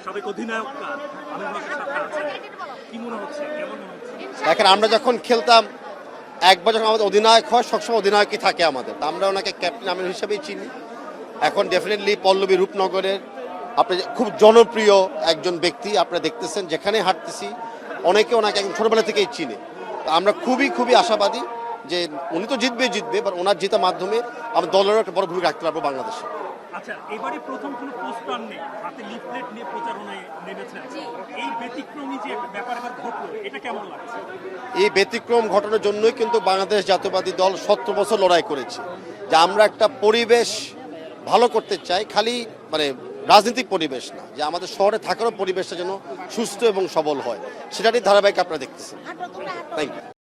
সাবেক অধিনায়ক আমির হকের সাথে আছেন, কি মনে হচ্ছে, কেমন মনে হচ্ছে? দেখেন, আমরা যখন খেলতাম একবার যখন আমাদের অধিনায়ক হয় সবসময় অধিনায়কই থাকে আমাদের, তা আমরা ওনাকে ক্যাপ্টেন আমির হিসেবেই চিনি। এখন ডেফিনেটলি পল্লবী রূপনগরের আপনি খুব জনপ্রিয় একজন ব্যক্তি, আপনারা দেখতেছেন যেখানে হাঁটতেছি অনেকে ওনাকে একদম ছোটবেলা থেকেই চিনে। তা আমরা খুবই খুবই আশাবাদী যে উনি তো জিতবে, বাট ওনার জেতার মাধ্যমে আমরা দলেরও একটা বড় ভূমিকা রাখতে পারবো বাংলাদেশে। আচ্ছা, এবারে প্রথম কোনো পোস্টার নেই, হাতে লিফলেট নিয়ে প্রচারণায় নেমেছেন, এই ব্যতিক্রমী যে একটা ব্যাপার এবার ঘটলো, এটা কেমন লাগছে? এই ব্যতিক্রম ঘটনার জন্যই কিন্তু বাংলাদেশ জাতীয়বাদী দল 17 বছর লড়াই করেছে, যে আমরা একটা পরিবেশ ভালো করতে চাই, খালি মানে রাজনৈতিক পরিবেশ না, যে আমাদের শহরে থাকারও পরিবেশটা যেন সুস্থ এবং সবল হয়, সেটারই ধারাবাহিক আপনারা দেখতেছেন। Thank you.